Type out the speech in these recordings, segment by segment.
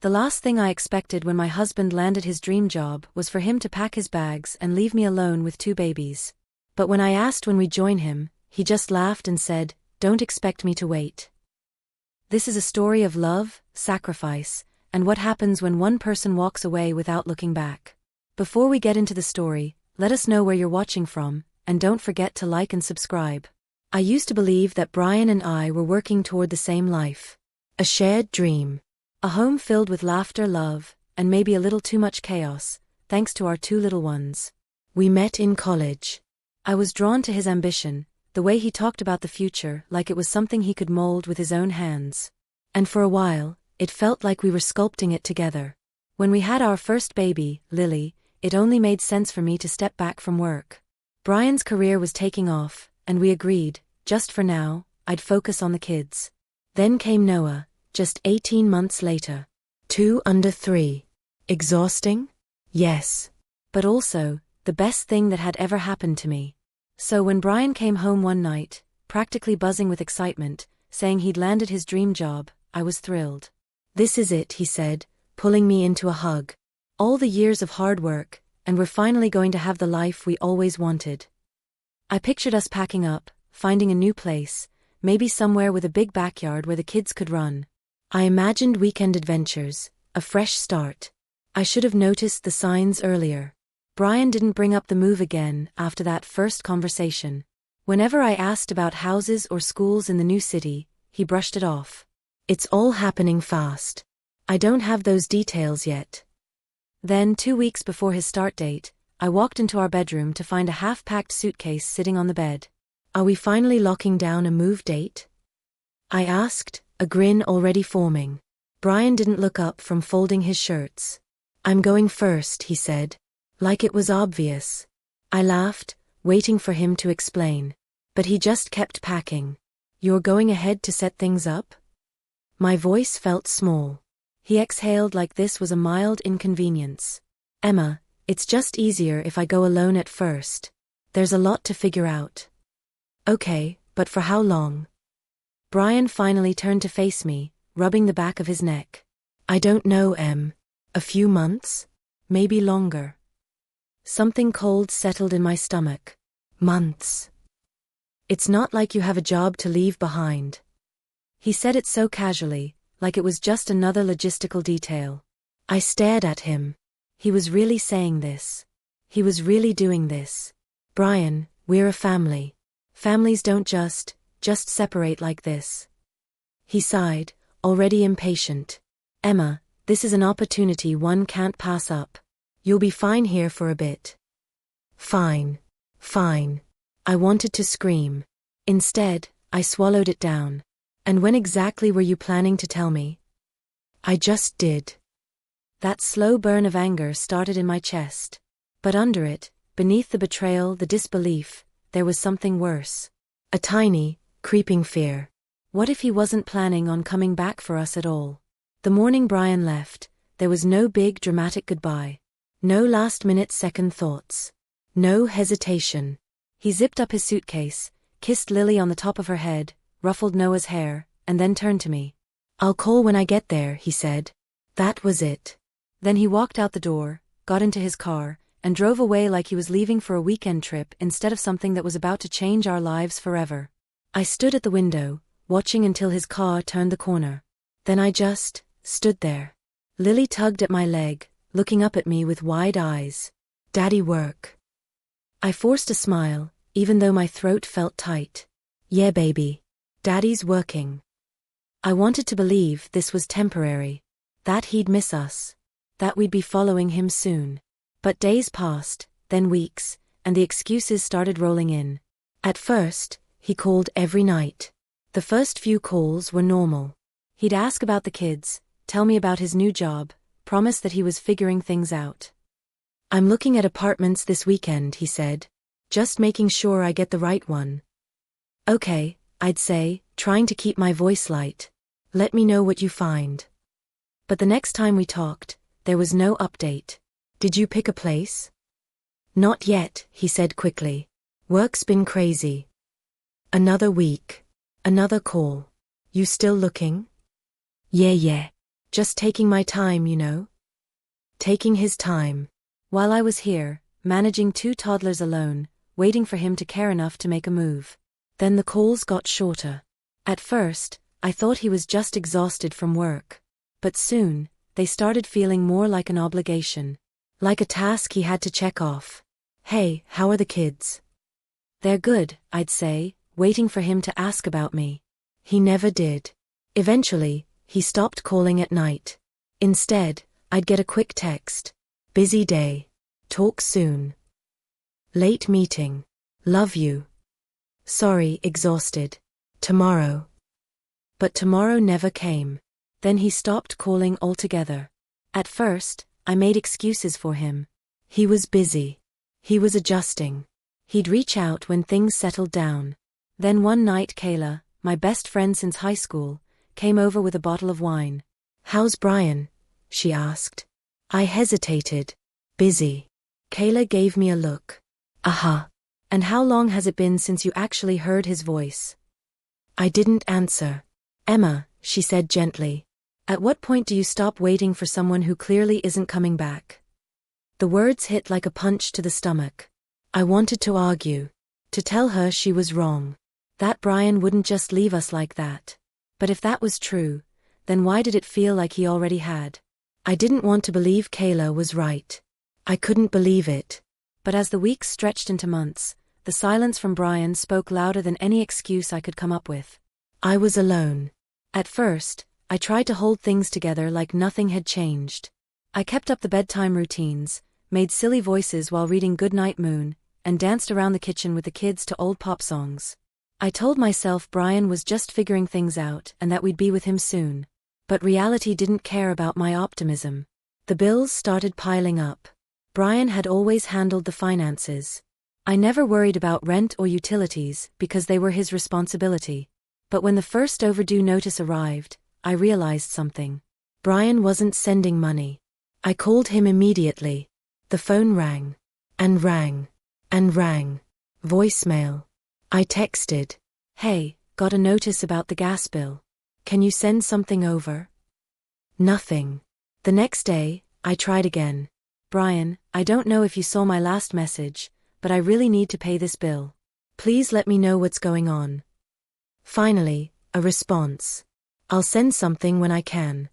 The last thing I expected when my husband landed his dream job was for him to pack his bags and leave me alone with 2 babies. But when I asked when we'd join him, he just laughed and said, "Don't expect me to wait." This is a story of love, sacrifice, and what happens when one person walks away without looking back. Before we get into the story, let us know where you're watching from, and don't forget to like and subscribe. I used to believe that Brian and I were working toward the same life. A shared dream. A home filled with laughter, love, and maybe a little too much chaos, thanks to our 2 little ones. We met in college. I was drawn to his ambition, the way he talked about the future like it was something he could mold with his own hands. And for a while, it felt like we were sculpting it together. When we had our first baby, Lily, it only made sense for me to step back from work. Brian's career was taking off, and we agreed, just for now, I'd focus on the kids. Then came Noah, just 18 months later. 2 under 3. Exhausting? Yes. But also, the best thing that had ever happened to me. So when Brian came home one night, practically buzzing with excitement, saying he'd landed his dream job, I was thrilled. "This is it," he said, pulling me into a hug. "All the years of hard work, and we're finally going to have the life we always wanted." I pictured us packing up, finding a new place, maybe somewhere with a big backyard where the kids could run. I imagined weekend adventures, a fresh start. I should have noticed the signs earlier. Brian didn't bring up the move again after that first conversation. Whenever I asked about houses or schools in the new city, he brushed it off. "It's all happening fast. I don't have those details yet." Then 2 weeks before his start date, I walked into our bedroom to find a half-packed suitcase sitting on the bed. "Are we finally locking down a move date?" I asked, a grin already forming. Brian didn't look up from folding his shirts. "I'm going first," he said. Like it was obvious. I laughed, waiting for him to explain. But he just kept packing. "You're going ahead to set things up?" My voice felt small. He exhaled like this was a mild inconvenience. "Emma, it's just easier if I go alone at first. There's a lot to figure out." "Okay, but for how long?" Brian finally turned to face me, rubbing the back of his neck. "I don't know, Em. A few months? Maybe longer." Something cold settled in my stomach. Months. "It's not like you have a job to leave behind." He said it so casually, like it was just another logistical detail. I stared at him. He was really saying this. He was really doing this. "Brian, we're a family. Families don't just separate like this." He sighed, already impatient. "Emma, this is an opportunity one can't pass up. You'll be fine here for a bit." Fine. I wanted to scream. Instead, I swallowed it down. "And when exactly were you planning to tell me?" "I just did." That slow burn of anger started in my chest. But under it, beneath the betrayal, the disbelief, there was something worse. A tiny, creeping fear. What if he wasn't planning on coming back for us at all? The morning Brian left, there was no big dramatic goodbye. No last-minute second thoughts. No hesitation. He zipped up his suitcase, kissed Lily on the top of her head, ruffled Noah's hair, and then turned to me. "I'll call when I get there," he said. That was it. Then he walked out the door, got into his car, and drove away like he was leaving for a weekend trip instead of something that was about to change our lives forever. I stood at the window, watching until his car turned the corner. Then I just stood there. Lily tugged at my leg, looking up at me with wide eyes. "Daddy work?" I forced a smile, even though my throat felt tight. "Yeah, baby. Daddy's working." I wanted to believe this was temporary. That he'd miss us. That we'd be following him soon. But days passed, then weeks, and the excuses started rolling in. At first, he called every night. The first few calls were normal. He'd ask about the kids, tell me about his new job, promise that he was figuring things out. "I'm looking at apartments this weekend," he said. "Just making sure I get the right one." "Okay," I'd say, trying to keep my voice light. "Let me know what you find." But the next time we talked, there was no update. "Did you pick a place?" "Not yet," he said quickly. "Work's been crazy." Another week. Another call. "You still looking?" Yeah. Just taking my time, you know? Taking his time. While I was here, managing 2 toddlers alone, waiting for him to care enough to make a move. Then the calls got shorter. At first, I thought he was just exhausted from work. But soon, they started feeling more like an obligation. Like a task he had to check off. Hey, how are the kids? They're good, I'd say, waiting for him to ask about me. He never did. Eventually, he stopped calling at night. Instead, I'd get a quick text. Busy day. Talk soon. Late meeting. Love you. Sorry, exhausted. Tomorrow. But tomorrow never came. Then he stopped calling altogether. At first, I made excuses for him. He was busy. He was adjusting. He'd reach out when things settled down. Then one night Kayla, my best friend since high school, came over with a bottle of wine. How's Brian? She asked. I hesitated. Busy. Kayla gave me a look. Aha. And how long has it been since you actually heard his voice? I didn't answer. Emma, she said gently. At what point do you stop waiting for someone who clearly isn't coming back? The words hit like a punch to the stomach. I wanted to argue. To tell her she was wrong. That Brian wouldn't just leave us like that. But if that was true, then why did it feel like he already had? I didn't want to believe Kayla was right. I couldn't believe it. But as the weeks stretched into months, the silence from Brian spoke louder than any excuse I could come up with. I was alone. At first, I tried to hold things together like nothing had changed. I kept up the bedtime routines, made silly voices while reading Goodnight Moon, and danced around the kitchen with the kids to old pop songs. I told myself Brian was just figuring things out and that we'd be with him soon. But reality didn't care about my optimism. The bills started piling up. Brian had always handled the finances. I never worried about rent or utilities because they were his responsibility. But when the first overdue notice arrived, I realized something. Brian wasn't sending money. I called him immediately. The phone rang. And rang. And rang. Voicemail. I texted. Hey, got a notice about the gas bill. Can you send something over? Nothing. The next day, I tried again. Brian, I don't know if you saw my last message, but I really need to pay this bill. Please let me know what's going on. Finally, a response. I'll send something when I can.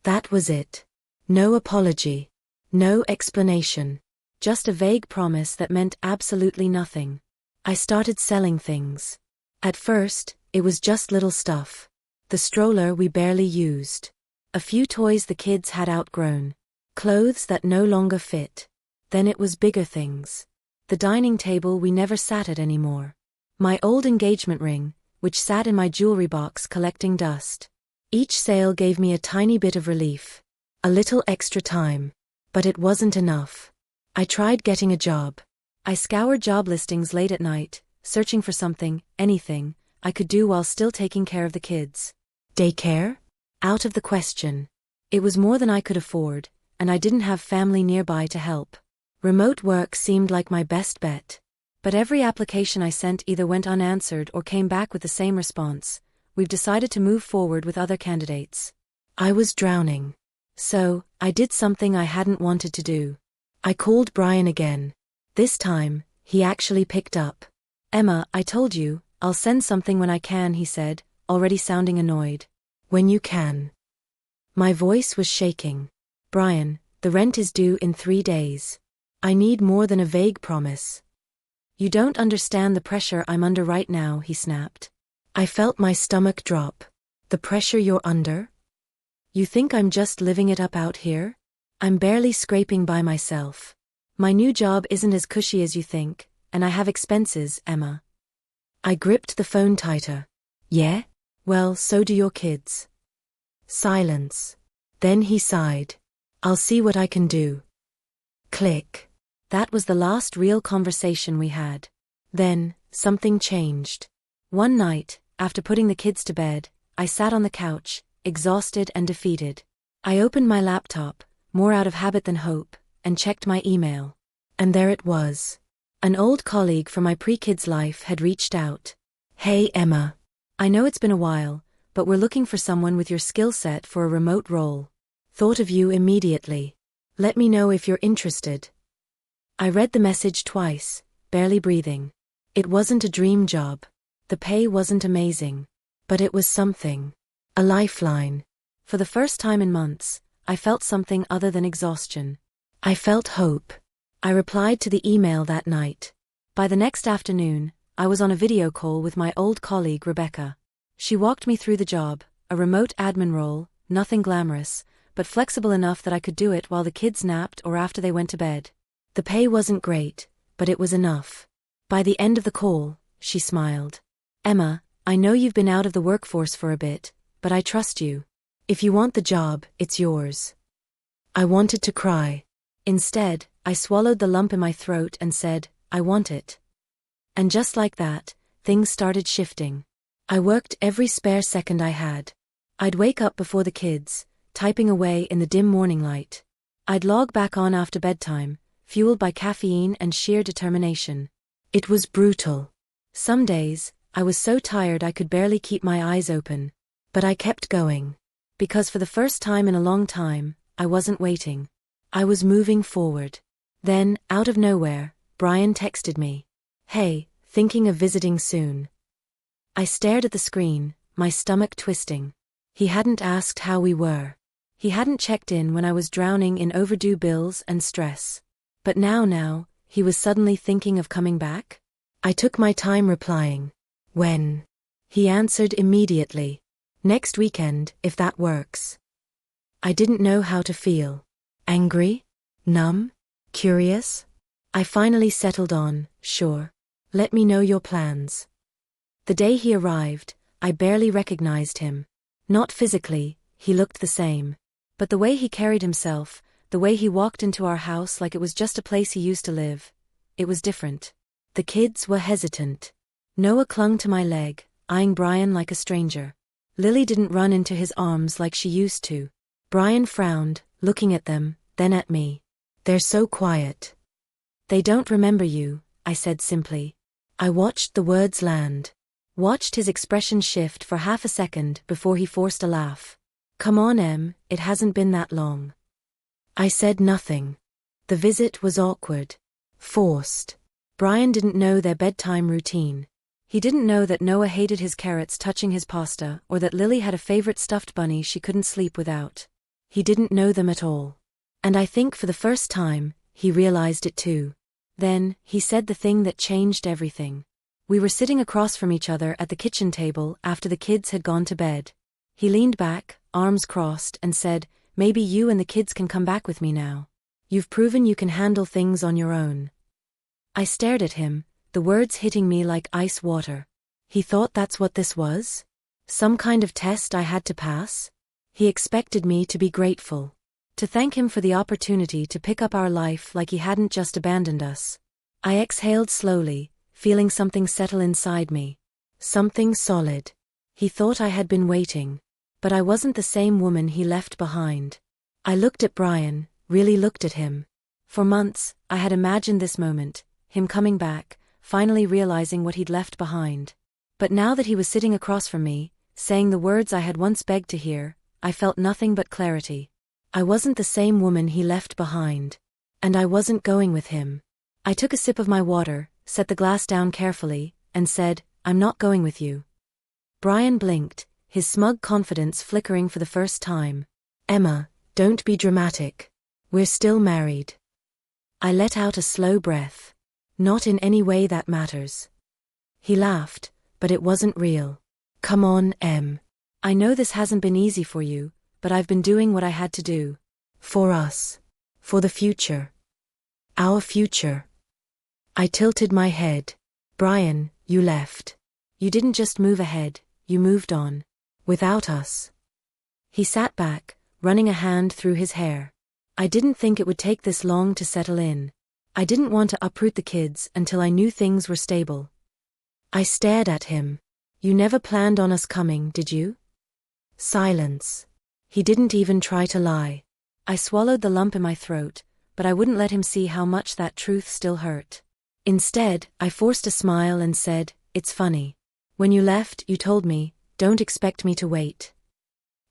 That was it. No apology. No explanation. Just a vague promise that meant absolutely nothing. I started selling things. At first, it was just little stuff. The stroller we barely used. A few toys the kids had outgrown. Clothes that no longer fit. Then it was bigger things. The dining table we never sat at anymore. My old engagement ring, which sat in my jewelry box collecting dust. Each sale gave me a tiny bit of relief. A little extra time. But it wasn't enough. I tried getting a job. I scoured job listings late at night, searching for something, anything, I could do while still taking care of the kids. Daycare? Out of the question. It was more than I could afford, and I didn't have family nearby to help. Remote work seemed like my best bet. But every application I sent either went unanswered or came back with the same response. We've decided to move forward with other candidates. I was drowning. So, I did something I hadn't wanted to do. I called Brian again. This time, he actually picked up. Emma, I told you, I'll send something when I can, he said, already sounding annoyed. When you can. My voice was shaking. Brian, the rent is due in 3 days. I need more than a vague promise. You don't understand the pressure I'm under right now, he snapped. I felt my stomach drop. The pressure you're under? You think I'm just living it up out here? I'm barely scraping by myself. My new job isn't as cushy as you think, and I have expenses, Emma. I gripped the phone tighter. Yeah? Well, so do your kids. Silence. Then he sighed. I'll see what I can do. Click. That was the last real conversation we had. Then, something changed. One night, after putting the kids to bed, I sat on the couch, exhausted and defeated. I opened my laptop, more out of habit than hope, and checked my email. And there it was. An old colleague from my pre-kids life had reached out. Hey Emma. I know it's been a while, but we're looking for someone with your skill set for a remote role. Thought of you immediately. Let me know if you're interested. I read the message twice, barely breathing. It wasn't a dream job. The pay wasn't amazing. But it was something. A lifeline. For the first time in months, I felt something other than exhaustion. I felt hope. I replied to the email that night. By the next afternoon, I was on a video call with my old colleague Rebecca. She walked me through the job, a remote admin role, nothing glamorous, but flexible enough that I could do it while the kids napped or after they went to bed. The pay wasn't great, but it was enough. By the end of the call, she smiled. Emma, I know you've been out of the workforce for a bit, but I trust you. If you want the job, it's yours. I wanted to cry. Instead, I swallowed the lump in my throat and said, I want it. And just like that, things started shifting. I worked every spare second I had. I'd wake up before the kids, typing away in the dim morning light. I'd log back on after bedtime, fueled by caffeine and sheer determination. It was brutal. Some days, I was so tired I could barely keep my eyes open. But I kept going. Because for the first time in a long time, I wasn't waiting. I was moving forward. Then, out of nowhere, Brian texted me. Hey, thinking of visiting soon. I stared at the screen, my stomach twisting. He hadn't asked how we were. He hadn't checked in when I was drowning in overdue bills and stress. But now, he was suddenly thinking of coming back? I took my time replying. When? He answered immediately. Next weekend, if that works. I didn't know how to feel. Angry? Numb? Curious? I finally settled on, sure. Let me know your plans. The day he arrived, I barely recognized him. Not physically, he looked the same. But the way he carried himself, the way he walked into our house like it was just a place he used to live, it was different. The kids were hesitant. Noah clung to my leg, eyeing Brian like a stranger. Lily didn't run into his arms like she used to. Brian frowned, looking at them, then at me. They're so quiet. They don't remember you, I said simply. I watched the words land. Watched his expression shift for half a second before he forced a laugh. Come on, Em, it hasn't been that long. I said nothing. The visit was awkward. Forced. Brian didn't know their bedtime routine. He didn't know that Noah hated his carrots touching his pasta or that Lily had a favorite stuffed bunny she couldn't sleep without. He didn't know them at all. And I think for the first time, he realized it too. Then, he said the thing that changed everything. We were sitting across from each other at the kitchen table after the kids had gone to bed. He leaned back, arms crossed, and said, Maybe you and the kids can come back with me now. You've proven you can handle things on your own. I stared at him, the words hitting me like ice water. He thought that's what this was? Some kind of test I had to pass? He expected me to be grateful. To thank him for the opportunity to pick up our life like he hadn't just abandoned us. I exhaled slowly, feeling something settle inside me. Something solid. He thought I had been waiting. But I wasn't the same woman he left behind. I looked at Brian, really looked at him. For months, I had imagined this moment, him coming back, finally realizing what he'd left behind. But now that he was sitting across from me, saying the words I had once begged to hear, I felt nothing but clarity. I wasn't the same woman he left behind. And I wasn't going with him. I took a sip of my water, set the glass down carefully, and said, I'm not going with you. Brian blinked, his smug confidence flickering for the first time. Emma, don't be dramatic. We're still married. I let out a slow breath. Not in any way that matters. He laughed, but it wasn't real. Come on, Em. I know this hasn't been easy for you, but I've been doing what I had to do. For us. For the future. Our future. I tilted my head. Brian, you left. You didn't just move ahead, you moved on. Without us. He sat back, running a hand through his hair. I didn't think it would take this long to settle in. I didn't want to uproot the kids until I knew things were stable. I stared at him. You never planned on us coming, did you? Silence. He didn't even try to lie. I swallowed the lump in my throat, but I wouldn't let him see how much that truth still hurt. Instead, I forced a smile and said, It's funny. When you left, you told me, don't expect me to wait.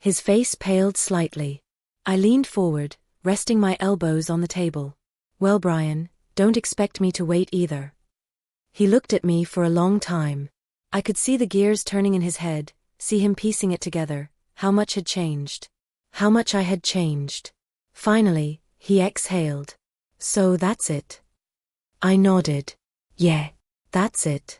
His face paled slightly. I leaned forward, resting my elbows on the table. Well, Brian, don't expect me to wait either. He looked at me for a long time. I could see the gears turning in his head, see him piecing it together, how much had changed. How much I had changed. Finally, he exhaled. So that's it. I nodded. Yeah, that's it.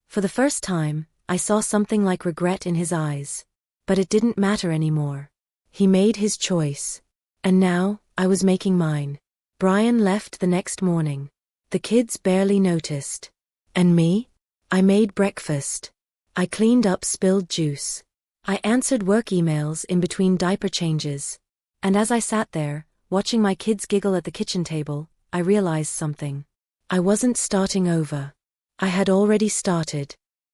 For the first time, I saw something like regret in his eyes. But it didn't matter anymore. He made his choice. And now, I was making mine. Brian left the next morning. The kids barely noticed. And me? I made breakfast. I cleaned up spilled juice. I answered work emails in between diaper changes. And as I sat there, watching my kids giggle at the kitchen table, I realized something. I wasn't starting over. I had already started.